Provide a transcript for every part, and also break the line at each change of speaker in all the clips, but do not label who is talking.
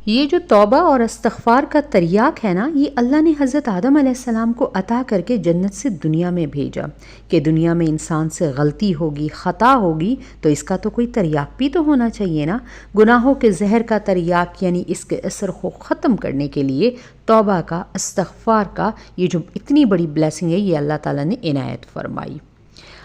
یہ جو توبہ اور استغفار کا تریاق ہے نا، یہ اللہ نے حضرت آدم علیہ السلام کو عطا کر کے جنت سے دنیا میں بھیجا کہ دنیا میں انسان سے غلطی ہوگی، خطا ہوگی، تو اس کا تو کوئی تریاق بھی تو ہونا چاہیے نا۔ گناہوں کے زہر کا تریاق یعنی اس کے اثر کو ختم کرنے کے لیے توبہ کا، استغفار کا یہ جو اتنی بڑی بلیسنگ ہے، یہ اللہ تعالیٰ نے عنایت فرمائی۔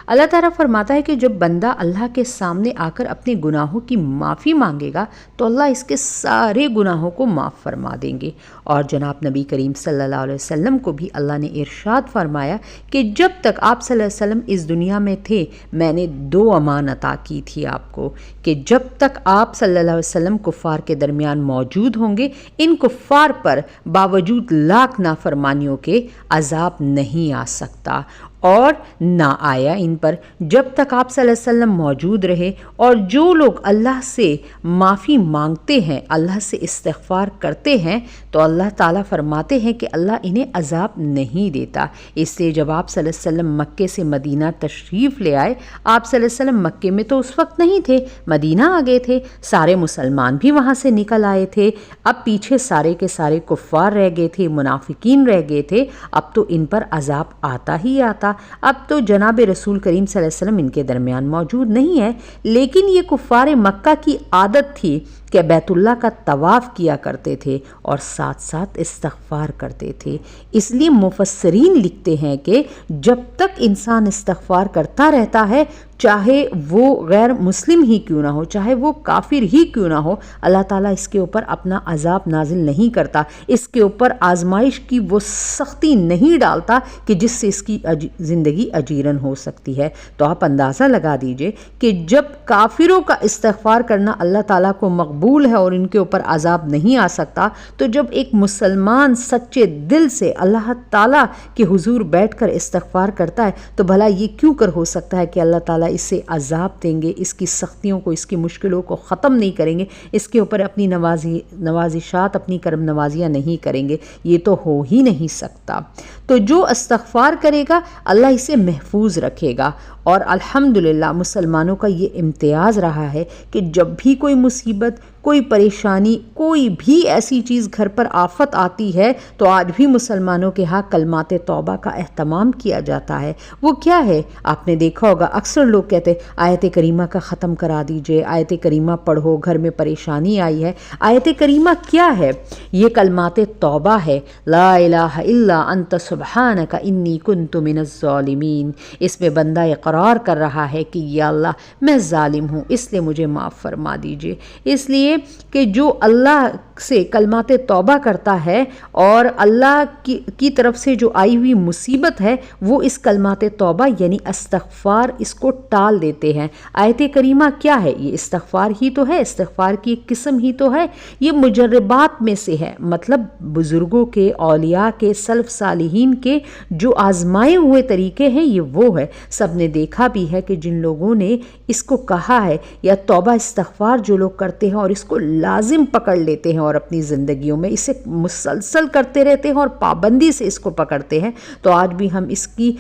اللہ تعالیٰ فرماتا ہے کہ جب بندہ اللہ کے سامنے آ کر اپنے گناہوں کی معافی مانگے گا تو اللہ اس کے سارے گناہوں کو معاف فرما دیں گے۔ اور جناب نبی کریم صلی اللہ علیہ وسلم کو بھی اللہ نے ارشاد فرمایا کہ جب تک آپ صلی اللہ علیہ وسلم اس دنیا میں تھے، میں نے 2 امانت عطا کی تھی آپ کو، کہ جب تک آپ صلی اللہ علیہ وسلم کفار کے درمیان موجود ہوں گے، ان کفار پر باوجود لاکھ نافرمانیوں کے عذاب نہیں آ سکتا، اور نہ آیا ان پر جب تک آپ صلی اللہ علیہ وسلم موجود رہے۔ اور جو لوگ اللہ سے معافی مانگتے ہیں، اللہ سے استغفار کرتے ہیں، تو اللہ تعالیٰ فرماتے ہیں کہ اللہ انہیں عذاب نہیں دیتا۔ اس لیے جب آپ صلی اللہ علیہ وسلم مکے سے مدینہ تشریف لے آئے، آپ صلی اللہ علیہ وسلم مکے میں تو اس وقت نہیں تھے، مدینہ آ گئے تھے، سارے مسلمان بھی وہاں سے نکل آئے تھے، اب پیچھے سارے کے سارے کفار رہ گئے تھے، منافقین رہ گئے تھے، اب تو ان پر عذاب آتا ہی آتا۔ اب تو جناب رسول کریم صلی اللہ علیہ وسلم ان کے درمیان موجود نہیں ہے، لیکن یہ کفار مکہ کی عادت تھی کہ بیت اللہ کا طواف کیا کرتے تھے اور ساتھ ساتھ استغفار کرتے تھے۔ اس لیے مفسرین لکھتے ہیں کہ جب تک انسان استغفار کرتا رہتا ہے، چاہے وہ غیر مسلم ہی کیوں نہ ہو، چاہے وہ کافر ہی کیوں نہ ہو، اللہ تعالیٰ اس کے اوپر اپنا عذاب نازل نہیں کرتا، اس کے اوپر آزمائش کی وہ سختی نہیں ڈالتا کہ جس سے اس کی زندگی اجیرن ہو سکتی ہے۔ تو آپ اندازہ لگا دیجئے کہ جب کافروں کا استغفار کرنا اللہ تعالیٰ کو مقبول ہے اور ان کے اوپر عذاب نہیں آ سکتا، تو جب ایک مسلمان سچے دل سے اللہ تعالیٰ کے حضور بیٹھ کر استغفار کرتا ہے، تو بھلا یہ کیوں کر ہو سکتا ہے کہ اللہ تعالیٰ اسے عذاب دیں گے، اس کی سختیوں کو، اس کی مشکلوں کو ختم نہیں کریں گے، اس کے اوپر اپنی نوازشات، اپنی کرم نوازیاں نہیں کریں گے؟ یہ تو ہو ہی نہیں سکتا۔ تو جو استغفار کرے گا اللہ اسے محفوظ رکھے گا۔ اور الحمدللہ مسلمانوں کا یہ امتیاز رہا ہے کہ جب بھی کوئی مصیبت، کوئی پریشانی، کوئی بھی ایسی چیز گھر پر آفت آتی ہے، تو آج بھی مسلمانوں کے ہاں کلمات توبہ کا اہتمام کیا جاتا ہے۔ وہ کیا ہے؟ آپ نے دیکھا ہوگا اکثر لوگ کہتے ہیں آیت کریمہ کا ختم کرا دیجئے، آیت کریمہ پڑھو، گھر میں پریشانی آئی ہے۔ آیت کریمہ کیا ہے؟ یہ کلمات توبہ ہے، لا الہ الا انت سبحانک انی کنت من الظالمین۔ اس میں بندہ اقرار کر رہا ہے کہ یا اللہ میں ظالم ہوں، اس لیے مجھے معاف فرما دیجئے۔ اس لیے کہ جو اللہ سے کلمات توبہ کرتا ہے اور اللہ کی طرف سے جو آئی ہوئی مصیبت ہے، وہ اس کلمات توبہ یعنی استغفار اس کو ٹال دیتے ہیں۔ آیت کریمہ کیا ہے؟ یہ استغفار ہی تو ہے، استغفار کی ایک قسم ہی تو ہے، یہ مجربات میں سے ہے، مطلب بزرگوں کے، اولیاء کے، سلف صالحین کے جو آزمائے ہوئے طریقے ہیں، یہ وہ ہے۔ سب نے دیکھا بھی ہے کہ جن لوگوں نے اس کو کہا ہے یا توبہ استغفار جو لوگ کرتے ہیں اور اس کو لازم پکڑ لیتے ہیں اور اپنی زندگیوں میں اسے مسلسل کرتے رہتے ہیں اور پابندی سے اس کو پکڑتے ہیں، تو آج بھی ہم اس کی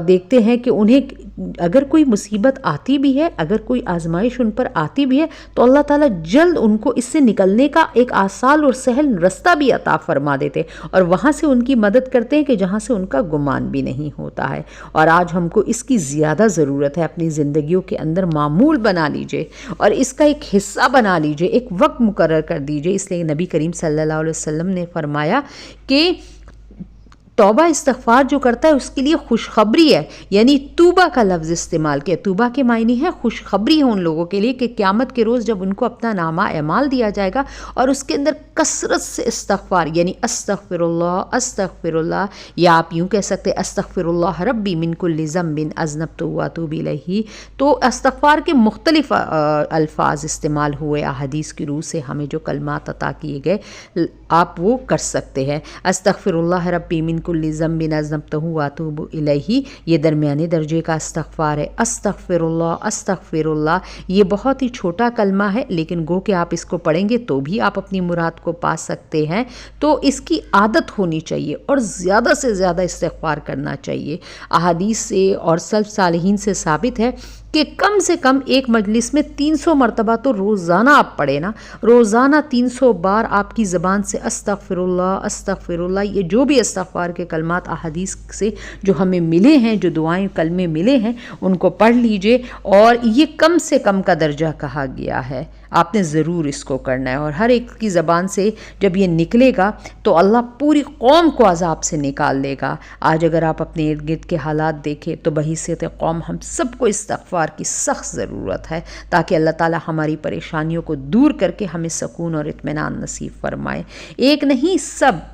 دیکھتے ہیں کہ انہیں اگر کوئی مصیبت آتی بھی ہے، اگر کوئی آزمائش ان پر آتی بھی ہے، تو اللہ تعالیٰ جلد ان کو اس سے نکلنے کا ایک آسان اور سہل رستہ بھی عطا فرما دیتے ہیں، اور وہاں سے ان کی مدد کرتے ہیں کہ جہاں سے ان کا گمان بھی نہیں ہوتا ہے۔ اور آج ہم کو اس کی زیادہ ضرورت ہے، اپنی زندگیوں کے اندر معمول بنا لیجئے اور اس کا ایک حصہ بنا لیجئے، ایک وقت مقرر کر دیجئے۔ اس لیے نبی کریم صلی اللہ علیہ وسلم نے فرمایا کہ توبہ استغفار جو کرتا ہے اس کے لیے خوشخبری ہے، یعنی توبہ کا لفظ استعمال کیا۔ توبہ کے معنی ہے خوشخبری ہے ان لوگوں کے لیے کہ قیامت کے روز جب ان کو اپنا نامہ اعمال دیا جائے گا اور اس کے اندر کثرت سے استغفار یعنی استغفر اللہ، یا آپ یوں کہہ سکتے استغفر اللہ ربی من کل ذنب اذنبت واتوب الیہ۔ تو استغفار کے مختلف الفاظ استعمال ہوئے، احادیث کی روح سے ہمیں جو کلمات عطا کیے گئے آپ وہ کر سکتے ہیں۔ استغفر اللہ ربی من کل ذنب اذنبتہ واتوب الیہ، یہ درمیانے درجے کا استغفار ہے۔ استغفر اللہ یہ بہت ہی چھوٹا کلمہ ہے، لیکن گو کہ آپ اس کو پڑھیں گے تو بھی آپ اپنی مراد کو پا سکتے ہیں۔ تو اس کی عادت ہونی چاہیے اور زیادہ سے زیادہ استغفار کرنا چاہیے۔ احادیث سے اور سلف صالحین سے ثابت ہے کہ کم سے کم ایک مجلس میں 300 مرتبہ تو روزانہ آپ پڑھیں نا، روزانہ 300 بار آپ کی زبان سے استغفر اللہ، یہ جو بھی استغفار کے کلمات احادیث سے جو ہمیں ملے ہیں، جو دعائیں کلمے ملے ہیں، ان کو پڑھ لیجئے۔ اور یہ کم سے کم کا درجہ کہا گیا ہے، آپ نے ضرور اس کو کرنا ہے۔ اور ہر ایک کی زبان سے جب یہ نکلے گا تو اللہ پوری قوم کو عذاب سے نکال لے گا۔ آج اگر آپ اپنے ارد گرد کے حالات دیکھیں تو بحیثیت قوم ہم سب کو استغفار کی سخت ضرورت ہے، تاکہ اللہ تعالی ہماری پریشانیوں کو دور کر کے ہمیں سکون اور اطمینان نصیب فرمائے۔ ایک نہیں،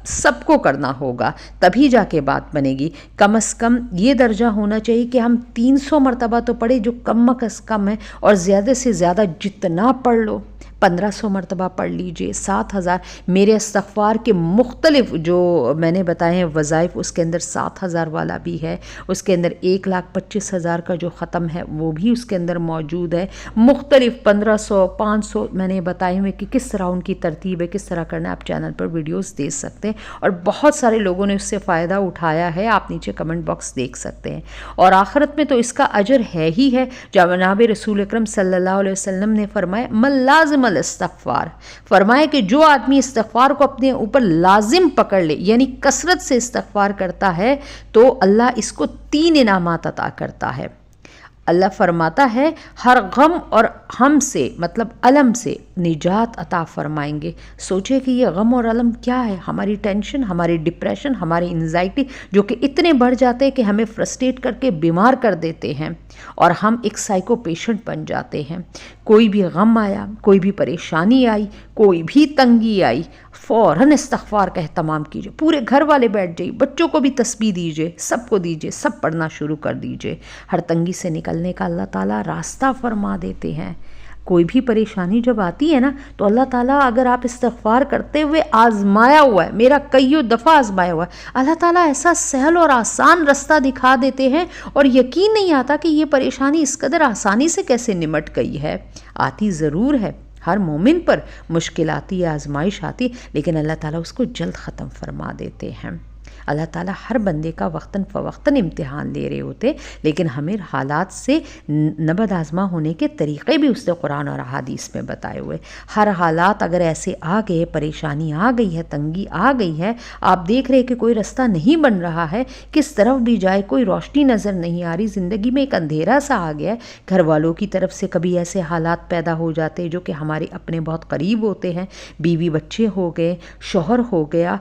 سب کو کرنا ہوگا، تبھی جا کے بات بنے گی۔ کم از کم یہ درجہ ہونا چاہیے کہ ہم 300 مرتبہ تو پڑھیں، جو کم از کم ہے، اور زیادہ سے زیادہ جتنا پڑھ لو، 1500 مرتبہ پڑھ لیجئے، 7000۔ میرے استغفار کے مختلف جو میں نے بتائے ہیں وظائف، اس کے اندر 7000 والا بھی ہے، اس کے اندر 1,25,000 کا جو ختم ہے وہ بھی اس کے اندر موجود ہے، مختلف 1500 500 میں نے بتائے ہوئے کہ کس طرح ان کی ترتیب ہے، کس طرح کرنا ہے۔ آپ چینل پر ویڈیوز دیکھ سکتے ہیں، اور بہت سارے لوگوں نے اس سے فائدہ اٹھایا ہے، آپ نیچے کمنٹ باکس دیکھ سکتے ہیں۔ اور آخرت میں تو اس کا اجر ہے ہی ہے۔ جناب رسول اکرم صلی اللہ علیہ وسلم نے فرمایا من لازم الاستغفار، فرمایا کہ جو آدمی استغفار کو اپنے اوپر لازم پکڑ لے، یعنی کثرت سے استغفار کرتا ہے، تو اللہ اس کو 3 انعامات عطا کرتا ہے۔ اللہ فرماتا ہے ہر غم اور ہم سے، مطلب علم سے نجات عطا فرمائیں گے۔ سوچے کہ یہ غم اور علم کیا ہے؟ ہماری ٹینشن، ہماری ڈپریشن، ہماری انزائٹی، جو کہ اتنے بڑھ جاتے ہیں کہ ہمیں فرسٹریٹ کر کے بیمار کر دیتے ہیں، اور ہم ایک سائیکو پیشنٹ بن جاتے ہیں۔ کوئی بھی غم آیا، کوئی بھی پریشانی آئی، کوئی بھی تنگی آئی، فوراً استغفار کا اہتمام کیجئے۔ پورے گھر والے بیٹھ جائیے، بچوں کو بھی تسبیح دیجئے، سب کو دیجئے، سب پڑھنا شروع کر دیجئے۔ ہر تنگی سے نکلنے کا اللہ تعالیٰ راستہ فرما دیتے ہیں۔ کوئی بھی پریشانی جب آتی ہے نا، تو اللہ تعالیٰ اگر آپ استغفار کرتے ہوئے آزمایا ہوا ہے، میرا کئیوں دفعہ آزمایا ہوا ہے، اللہ تعالیٰ ایسا سہل اور آسان رستہ دکھا دیتے ہیں، اور یقین نہیں آتا کہ یہ پریشانی اس قدر آسانی سے کیسے نمٹ گئی ہے۔ آتی ضرور ہے، ہر مومن پر مشکل آتی ہے، آزمائش آتی، لیکن اللہ تعالیٰ اس کو جلد ختم فرما دیتے ہیں۔ اللہ تعالیٰ ہر بندے کا وقتاً فوقتاً امتحان لے رہے ہوتے، لیکن ہمیں حالات سے نبرد آزما ہونے کے طریقے بھی اس نے قرآن اور احادیث میں بتائے ہوئے۔ ہر حالات اگر ایسے آ گئے، پریشانی آ گئی ہے، تنگی آ گئی ہے، آپ دیکھ رہے کہ کوئی رستہ نہیں بن رہا ہے، کس طرف بھی جائے کوئی روشنی نظر نہیں آ رہی، زندگی میں ایک اندھیرا سا آ گیا ہے، گھر والوں کی طرف سے کبھی ایسے حالات پیدا ہو جاتے جو کہ ہمارے اپنے بہت قریب ہوتے ہیں، بیوی بچے ہو گئے، شوہر ہو گیا،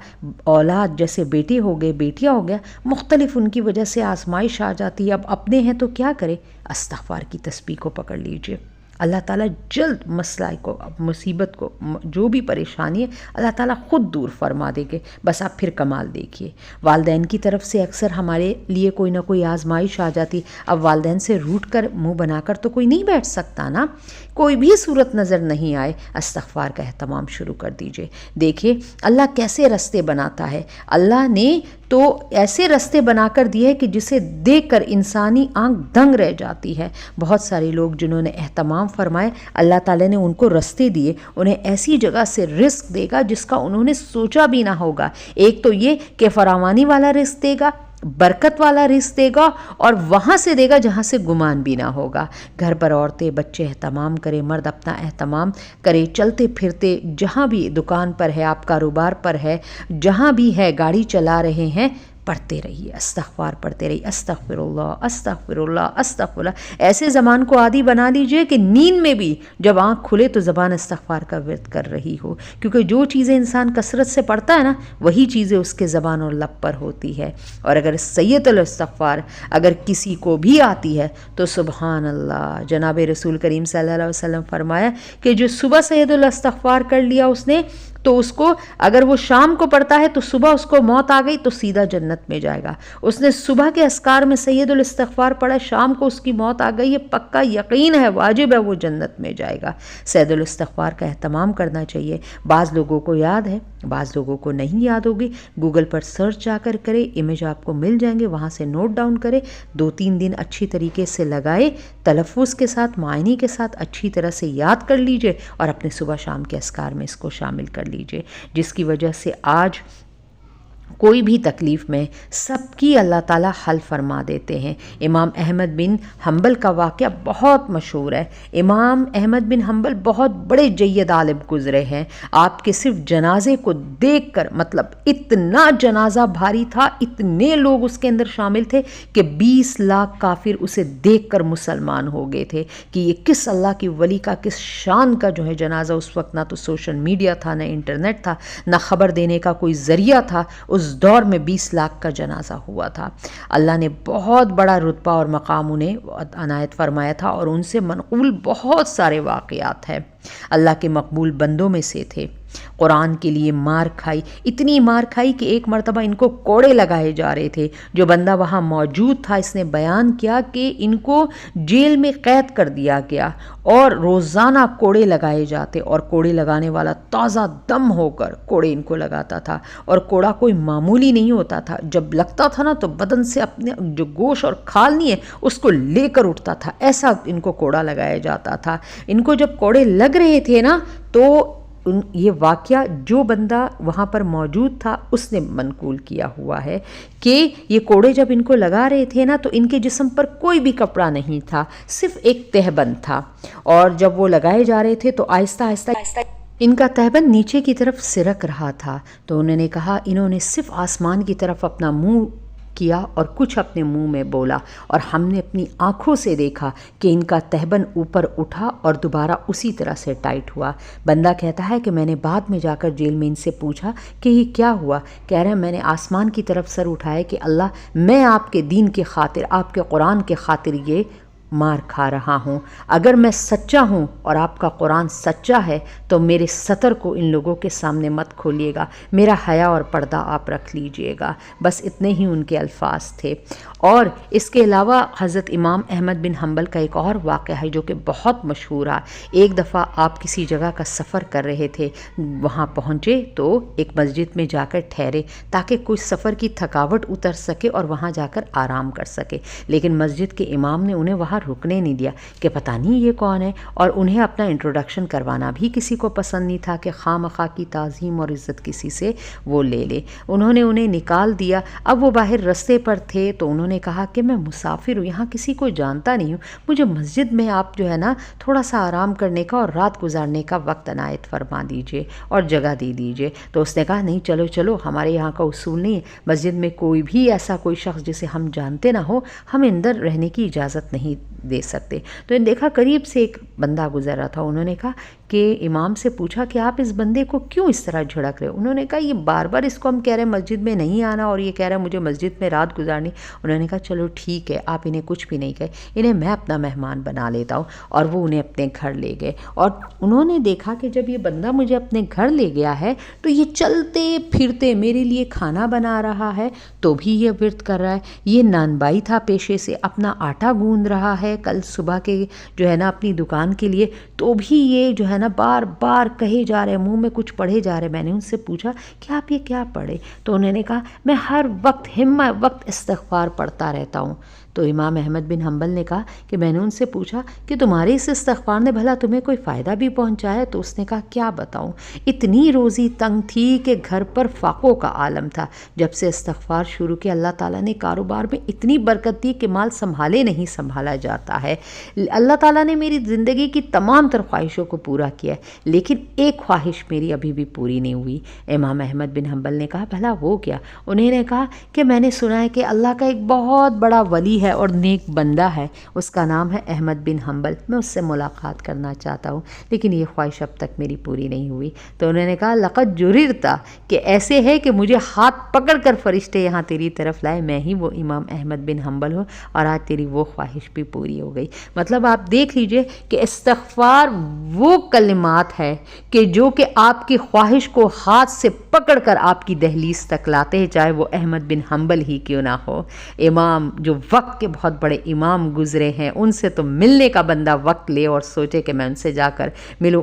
اولاد جیسے بیٹے ہو گئے، بیٹیاں ہو گیا، مختلف ان کی وجہ سے آزمائش آ جاتی ہے۔ اب اپنے ہیں تو کیا کرے؟ استغفار کی تسبیح کو پکڑ لیجئے، اللہ تعالیٰ جلد مسئلہ کو، مصیبت کو، جو بھی پریشانی ہے، اللہ تعالیٰ خود دور فرما دے گے۔ بس آپ پھر کمال دیکھیے۔ والدین کی طرف سے اکثر ہمارے لیے کوئی نہ کوئی آزمائش آ جاتی، اب والدین سے روٹ کر منہ بنا کر تو کوئی نہیں بیٹھ سکتا نا، کوئی بھی صورت نظر نہیں آئے، استغفار کا اہتمام شروع کر دیجئے۔ دیکھیں اللہ کیسے رستے بناتا ہے، اللہ نے تو ایسے رستے بنا کر دیے کہ جسے دیکھ کر انسانی آنکھ دنگ رہ جاتی ہے۔ بہت سارے لوگ جنہوں نے اہتمام فرمائے، اللہ تعالیٰ نے ان کو رستے دیے، انہیں ایسی جگہ سے رزق دے گا جس کا انہوں نے سوچا بھی نہ ہوگا۔ ایک تو یہ کہ فراوانی والا رزق دے گا، برکت والا رزق دے گا، اور وہاں سے دے گا جہاں سے گمان بھی نہ ہوگا۔ گھر پر عورتیں بچے اہتمام کریں، مرد اپنا اہتمام کرے، چلتے پھرتے جہاں بھی، دکان پر ہے آپ، کاروبار پر ہے، جہاں بھی ہے، گاڑی چلا رہے ہیں، پڑھتے رہیے، استغفار پڑھتے رہیے، استغفر اللہ استغفر اللہ استغفر اللہ۔ ایسے زبان کو عادی بنا لیجئے کہ نیند میں بھی جب آنکھ کھلے تو زبان استغفار کا ورد کر رہی ہو، کیونکہ جو چیزیں انسان کثرت سے پڑھتا ہے نا، وہی چیزیں اس کے زبان اور لب پر ہوتی ہے۔ اور اگر سید الاستغفار اگر کسی کو بھی آتی ہے تو سبحان اللہ، جناب رسول کریم صلی اللہ علیہ وسلم فرمایا کہ جو صبح سید الاستغفار کر لیا اس نے، تو اس کو اگر وہ شام کو پڑھتا ہے تو صبح اس کو موت آ گئی تو سیدھا جنت میں جائے گا۔ اس نے صبح کے اذکار میں سید الاستغفار پڑھا، شام کو اس کی موت آ گئی، یہ پکا یقین ہے، واجب ہے، وہ جنت میں جائے گا۔ سید الاستغفار کا اہتمام کرنا چاہیے۔ بعض لوگوں کو یاد ہے، بعض لوگوں کو نہیں یاد ہوگی، گوگل پر سرچ جا کر کرے، امیج آپ کو مل جائیں گے، وہاں سے نوٹ ڈاؤن کرے، 2-3 دن اچھی طریقے سے لگائے، تلفظ کے ساتھ، معنی کے ساتھ اچھی طرح سے یاد کر لیجئے، اور اپنے صبح شام کے اذکار میں اس کو شامل کر لیجئے، جس کی وجہ سے آج کوئی بھی تکلیف میں سب کی اللہ تعالیٰ حل فرما دیتے ہیں۔ امام احمد بن حنبل کا واقعہ بہت مشہور ہے۔ امام احمد بن حنبل بہت بڑے جید عالم گزرے ہیں۔ آپ کے صرف جنازے کو دیکھ کر، مطلب اتنا جنازہ بھاری تھا، اتنے لوگ اس کے اندر شامل تھے کہ 20 لاکھ کافر اسے دیکھ کر مسلمان ہو گئے تھے کہ یہ کس اللہ کی ولی کا، کس شان کا جو ہے جنازہ۔ اس وقت نہ تو سوشل میڈیا تھا، نہ انٹرنیٹ تھا، نہ خبر دینے کا کوئی ذریعہ تھا۔ اس دور میں 20 لاکھ کا جنازہ ہوا تھا۔ اللہ نے بہت بڑا رتبہ اور مقام انہیں عنایت فرمایا تھا، اور ان سے منقول بہت سارے واقعات ہیں۔ اللہ کے مقبول بندوں میں سے تھے۔ قرآن کے لیے مار کھائی، اتنی مار کھائی کہ ایک مرتبہ ان کو کوڑے لگائے جا رہے تھے۔ جو بندہ وہاں موجود تھا اس نے بیان کیا کہ ان کو جیل میں قید کر دیا گیا اور روزانہ کوڑے لگائے جاتے، اور کوڑے لگانے والا تازہ دم ہو کر کوڑے ان کو لگاتا تھا، اور کوڑا کوئی معمولی نہیں ہوتا تھا۔ جب لگتا تھا نا تو بدن سے اپنے جو گوشت اور کھال نہیں ہے اس کو لے کر اٹھتا تھا، ایسا ان کو کوڑا لگایا جاتا تھا۔ ان کو جب کوڑے لگ رہے تھے نا تو یہ واقعہ جو بندہ وہاں پر موجود تھا اس نے منقول کیا ہوا ہے کہ یہ کوڑے جب ان کو لگا رہے تھے نا تو ان کے جسم پر کوئی بھی کپڑا نہیں تھا، صرف ایک تہبند تھا، اور جب وہ لگائے جا رہے تھے تو آہستہ آہستہ ان کا تہبند نیچے کی طرف سرک رہا تھا۔ تو انہوں نے کہا انہوں نے صرف آسمان کی طرف اپنا منہ کیا اور کچھ اپنے منہ میں بولا، اور ہم نے اپنی آنکھوں سے دیکھا کہ ان کا تہبند اوپر اٹھا اور دوبارہ اسی طرح سے ٹائٹ ہوا۔ بندہ کہتا ہے کہ میں نے بعد میں جا کر جیل میں ان سے پوچھا کہ یہ کیا ہوا؟ کہہ رہے ہیں میں نے آسمان کی طرف سر اٹھایا کہ اللہ میں آپ کے دین کے خاطر، آپ کے قرآن کے خاطر یہ مار کھا رہا ہوں۔ اگر میں سچا ہوں اور آپ کا قرآن سچا ہے تو میرے سطر کو ان لوگوں کے سامنے مت کھولیے گا، میرا حیا اور پردہ آپ رکھ لیجئے گا۔ بس اتنے ہی ان کے الفاظ تھے۔ اور اس کے علاوہ حضرت امام احمد بن حنبل کا ایک اور واقعہ ہے جو کہ بہت مشہور ہے۔ ایک دفعہ آپ کسی جگہ کا سفر کر رہے تھے، وہاں پہنچے تو ایک مسجد میں جا کر ٹھہرے تاکہ کچھ سفر کی تھکاوٹ اتر سکے اور وہاں جا کر آرام کر سکے، لیکن مسجد کے امام نے انہیں وہاں رکنے نہیں دیا کہ پتہ نہیں یہ کون ہے، اور انہیں اپنا انٹروڈکشن کروانا بھی کسی کو پسند نہیں تھا کہ خواہ مخواہ کی تعظیم اور عزت کسی سے وہ لے لے۔ انہوں نے انہیں نکال دیا۔ اب وہ باہر رستے پر تھے تو انہوں نے کہا کہ میں مسافر ہوں، یہاں کسی کو جانتا نہیں ہوں، مجھے مسجد میں آپ جو ہے نا تھوڑا سا آرام کرنے کا اور رات گزارنے کا وقت عنایت فرما دیجئے اور جگہ دے دیجئے۔ تو اس نے کہا نہیں چلو چلو، ہمارے یہاں کا اصول نہیں ہے، مسجد میں کوئی بھی ایسا کوئی شخص جسے ہم جانتے نہ ہو ہم اندر رہنے کی اجازت نہیں دے سکتے۔ تو ان دیکھا قریب سے ایک بندہ گزر رہا تھا، انہوں نے کہا کہ امام سے پوچھا کہ آپ اس بندے کو کیوں اس طرح جھڑک رہے ہو؟ انہوں نے کہا یہ بار بار اس کو ہم کہہ رہے ہیں مسجد میں نہیں آنا اور یہ کہہ رہا ہے مجھے مسجد میں رات گزارنی۔ انہوں نے کہا چلو ٹھیک ہے، آپ انہیں کچھ بھی نہیں کہے، انہیں میں اپنا مہمان بنا لیتا ہوں، اور وہ انہیں اپنے گھر لے گئے۔ اور انہوں نے دیکھا کہ جب یہ بندہ مجھے اپنے گھر لے گیا ہے تو یہ چلتے پھرتے میرے لیے کھانا بنا رہا ہے تو بھی یہ ورد کر رہا ہے، یہ نانبائی تھا پیشے سے، اپنا آٹا گوندھ رہا ہے کل صبح کے جو ہے نا اپنی دکان کے لیے، تو بھی یہ جو ہے نا بار بار کہے جا رہے، منہ میں کچھ پڑھے جا رہے۔ میں نے ان سے پوچھا کہ آپ یہ کیا پڑھے؟ تو انہوں نے کہا میں ہر وقت وقت استغفار پڑھتا رہتا ہوں۔ تو امام احمد بن حنبل نے کہا کہ میں نے ان سے پوچھا کہ تمہارے اس استغفار نے بھلا تمہیں کوئی فائدہ بھی پہنچایا؟ تو اس نے کہا کیا بتاؤں، اتنی روزی تنگ تھی کہ گھر پر فاقوں کا عالم تھا۔ جب سے استغفار شروع کیا اللہ تعالیٰ نے کاروبار میں اتنی برکت دی کہ مال سنبھالے نہیں سنبھالا جاتا ہے۔ اللہ تعالیٰ نے میری زندگی کی تمام تر خواہشوں کو پورا کیا ہے، لیکن ایک خواہش میری ابھی بھی پوری نہیں ہوئی۔ امام احمد بن حنبل نے کہا بھلا وہ کیا؟ انہوں نے کہا کہ میں نے سنا ہے کہ اللہ کا ایک بہت بڑا ولی ہے اور نیک بندہ ہے، اس کا نام ہے احمد بن حنبل، میں اس سے ملاقات کرنا چاہتا ہوں، لیکن یہ خواہش اب تک میری پوری نہیں ہوئی۔ تو انہوں نے کہا لقد جررتا، کہ ایسے ہے کہ مجھے ہاتھ پکڑ کر فرشتے یہاں تیری طرف لائے، میں ہی وہ امام احمد بن حنبل ہوں، اور آج تیری وہ خواہش بھی پوری ہو گئی۔ مطلب آپ دیکھ لیجئے کہ استغفار وہ کلمات ہے کہ جو کہ آپ کی خواہش کو ہاتھ سے پکڑ کر آپ کی دہلیز تک لاتے ہیں، چاہے وہ احمد بن حنبل ہی کیوں نہ ہو۔ امام جو وقت کے بہت بڑے امام گزرے ہیں، ان سے تو ملنے کا بندہ وقت لے اور سوچے کہ میں ان سے جا کر ملوں۔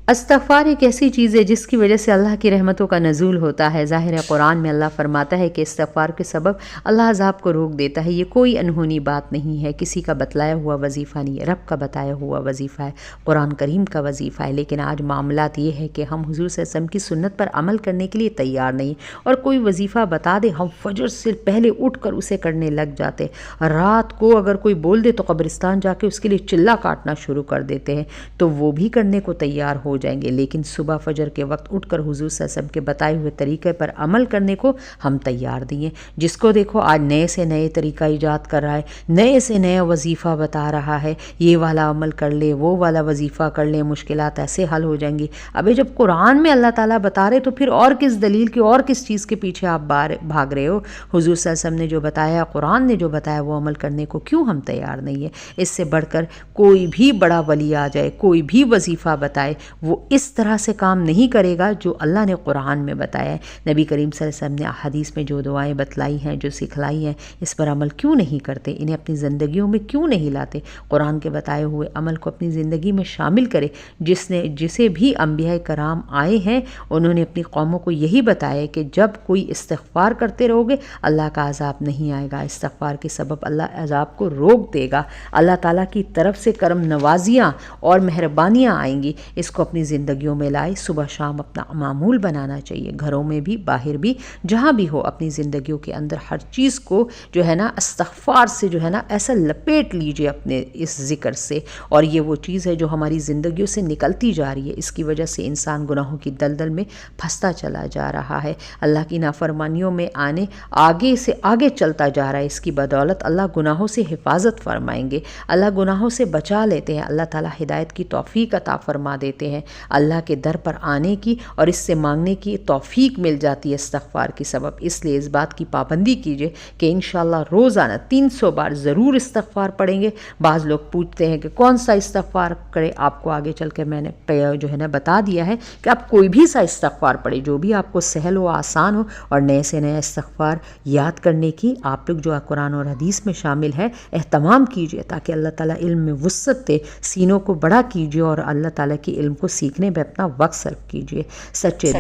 استغفار ایک ایسی چیز ہے جس کی وجہ سے اللہ کی رحمتوں کا نزول ہوتا ہے۔ ظاہر ہے قرآن میں اللہ فرماتا ہے کہ استغفار کے سبب اللہ عذاب کو روک دیتا ہے۔ یہ کوئی انہونی بات نہیں ہے، کسی کا بتلایا ہوا وظیفہ نہیں ہے، رب کا بتایا ہوا وظیفہ ہے، قرآن کریم کا وظیفہ ہے۔ لیکن آج معاملات یہ ہے کہ ہم حضور صلی اللہ علیہ وسلم کی سنت پر عمل کرنے کے لیے تیار نہیں، اور کوئی وظیفہ بتا دے ہم فجر سے پہلے اٹھ کر اسے کرنے لگ جاتے، رات کو اگر کوئی بول دے تو قبرستان جا کے اس کے لیے چلا کاٹنا شروع کر دیتے ہیں، تو وہ بھی کرنے کو تیار ہو جائیں گے، لیکن صبح فجر کے وقت اٹھ کر حضور صلی اللہ علیہ وسلم کے بتائے ہوئے طریقے پر عمل کرنے کو ہم تیار دیے۔ جس کو دیکھو آج نئے سے نئے طریقہ ایجاد کر رہا ہے، نئے سے نیا وظیفہ بتا رہا ہے، یہ والا عمل کر لے، وہ والا وظیفہ کر لے، مشکلات ایسے حل ہو جائیں گی۔ ابھی جب قرآن میں اللہ تعالیٰ بتا رہے تو پھر اور کس دلیل کی اور کس چیز کے پیچھے آپ بھاگ رہے ہو؟ حضور صلی اللہ علیہ وسلم نے جو بتایا، قرآن نے جو بتایا، وہ عمل کرنے کو کیوں ہم تیار نہیں ہیں؟ اس سے بڑھ کر کوئی بھی بڑا ولی آ جائے، کوئی بھی وظیفہ بتائے، وہ اس طرح سے کام نہیں کرے گا جو اللہ نے قرآن میں بتایا ہے۔ نبی کریم صلی اللہ علیہ وسلم نے حدیث میں جو دعائیں بتلائی ہیں، جو سکھلائی ہیں، اس پر عمل کیوں نہیں کرتے؟ انہیں اپنی زندگیوں میں کیوں نہیں لاتے؟ قرآن کے بتائے ہوئے عمل کو اپنی زندگی میں شامل کرے۔ جسے بھی انبیاء کرام آئے ہیں، انہوں نے اپنی قوموں کو یہی بتایا کہ جب کوئی استغفار کرتے رہو گے اللہ کا عذاب نہیں آئے گا، استغفار کے سبب اللہ عذاب کو روک دے گا، اللہ تعالیٰ کی طرف سے کرم نوازیاں اور مہربانیاں آئیں گی۔ اس کو اپنی زندگیوں میں لائے، صبح شام اپنا معمول بنانا چاہیے، گھروں میں بھی، باہر بھی، جہاں بھی ہو، اپنی زندگیوں کے اندر ہر چیز کو جو ہے نا استغفار سے جو ہے نا ایسا لپیٹ لیجئے اپنے اس ذکر سے، اور یہ وہ چیز ہے جو ہماری زندگیوں سے نکلتی جا رہی ہے۔ اس کی وجہ سے انسان گناہوں کی دلدل میں پھنستا چلا جا رہا ہے، اللہ کی نافرمانیوں میں آگے سے آگے چلتا جا رہا ہے۔ اس کی بدولت اللہ گناہوں سے حفاظت فرمائیں گے، اللہ گناہوں سے بچا لیتے ہیں، اللہ تعالیٰ ہدایت کی توفیق عطا فرما دیتے ہیں، اللہ کے در پر آنے کی اور اس سے مانگنے کی توفیق مل جاتی ہے استغفار کی سبب۔ اس لیے اس بات کی پابندی کیجئے کہ انشاءاللہ روزانہ 300 بار ضرور استغفار پڑھیں گے۔ بعض لوگ پوچھتے ہیں کہ کون سا استغفار کرے؟ آپ کو آگے چل کے میں نے جو ہے نا بتا دیا ہے کہ آپ کوئی بھی سا استغفار پڑھیں جو بھی آپ کو سہل ہو، آسان ہو، اور نئے سے نیا استغفار یاد کرنے کی آپ لوگ جو قرآن اور حدیث میں شامل ہے اہتمام کیجئے، تاکہ اللہ تعالیٰ علم میں وسعت دے، سینوں کو بڑا کیجئے اور اللہ تعالیٰ کی علم کو سیکھنے میں اپنا وقت صرف کیجئے، سچے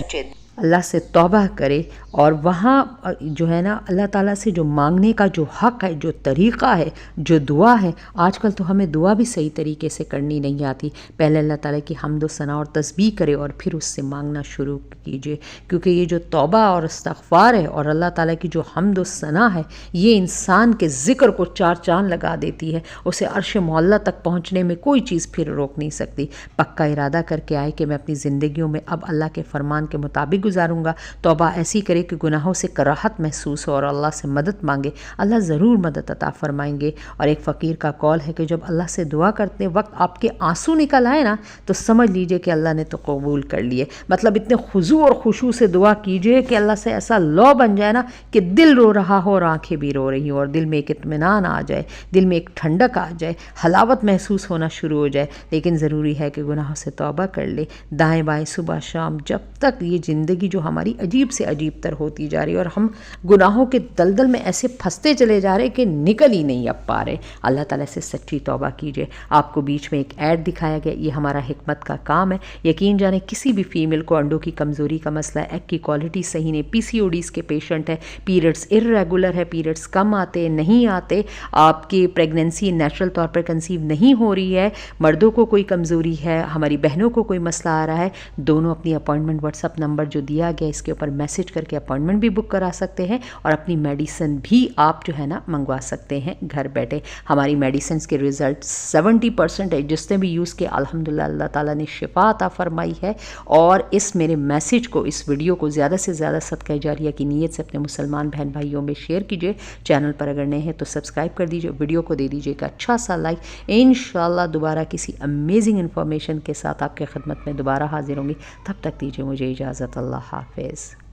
اللہ سے توبہ کرے، اور وہاں جو ہے نا اللہ تعالیٰ سے جو مانگنے کا جو حق ہے، جو طریقہ ہے، جو دعا ہے۔ آج کل تو ہمیں دعا بھی صحیح طریقے سے کرنی نہیں آتی۔ پہلے اللہ تعالیٰ کی حمد و ثنا اور تسبیح کرے اور پھر اس سے مانگنا شروع کیجئے، کیونکہ یہ جو توبہ اور استغفار ہے اور اللہ تعالیٰ کی جو حمد و ثنا ہے، یہ انسان کے ذکر کو چار چاند لگا دیتی ہے، اسے عرش معلیٰ تک پہنچنے میں کوئی چیز پھر روک نہیں سکتی۔ پکا ارادہ کر کے آئے کہ میں اپنی زندگیوں میں اب اللہ کے فرمان کے مطابق گزاروں گا، توبہ ایسی کرے کہ گناہوں سے کراہت محسوس ہو اور اللہ سے مدد مانگے، اللہ ضرور مدد عطا فرمائیں گے۔ اور ایک فقیر کا قول ہے کہ جب اللہ سے دعا کرتے وقت آپ کے آنسو نکل آئے نا تو سمجھ لیجئے کہ اللہ نے تو قبول کر لیے۔ مطلب اتنے خضوع اور خشوع سے دعا کیجئے کہ اللہ سے ایسا لو بن جائے نا کہ دل رو رہا ہو اور آنکھیں بھی رو رہی ہوں، اور دل میں ایک اطمینان آ جائے، دل میں ایک ٹھنڈک آ جائے، حلاوت محسوس ہونا شروع ہو جائے۔ لیکن ضروری ہے کہ گناہوں سے توبہ کر لے، دائیں بائیں صبح شام، جب تک یہ زندگی جو ہماری عجیب سے عجیب تر ہوتی جا رہی ہے اور ہم گناہوں کے دلدل میں ایسے پھنستے چلے جا رہے کہ نکل ہی نہیں اب پا رہے۔ اللہ تعالیٰ سے سچی توبہ کیجئے۔ آپ کو بیچ میں ایک ایڈ دکھایا گیا، یہ ہمارا حکمت کا کام ہے۔ یقین جانے کسی بھی فیمیل کو انڈوں کی کمزوری کا مسئلہ ہے، ایگ کی کوالٹی صحیح نہیں، PCODs کے پیشنٹ ہے، پیریڈز ارریگولر ہے، پیریڈز کم آتے نہیں آتے، آپ کی پریگننسی نیچرل طور پر کنسیو نہیں ہو رہی ہے، مردوں کو کوئی کمزوری ہے، ہماری بہنوں کو کوئی مسئلہ آ رہا ہے، دونوں اپنی اپوائنٹمنٹ واٹس ایپ نمبر جو دیا گیا اس کے اوپر میسج کر کے اپوائنٹمنٹ بھی بک کرا سکتے ہیں، اور اپنی میڈیسن بھی آپ جو ہے نا منگوا سکتے ہیں گھر بیٹھے۔ ہماری میڈیسنس کے ریزلٹ 70% ہے، جس نے بھی یوز کیا الحمدللہ اللہ تعالیٰ نے شفا عطا فرمائی ہے۔ اور اس میرے میسج کو، اس ویڈیو کو زیادہ سے زیادہ صدقہ جاریہ کی نیت سے اپنے مسلمان بہن بھائیوں میں شیئر کیجئے۔ چینل پر اگر نئے ہیں تو سبسکرائب کر دیجئے، ویڈیو کو دے دیجئے ایک اچھا سا لائک۔ انشاءاللہ دوبارہ کسی امیزنگ انفارمیشن کے ساتھ آپ کے خدمت میں دوبارہ حاضر ہوں گی، تب تک دیجئے مجھے اجازت۔ اللہ حافظ۔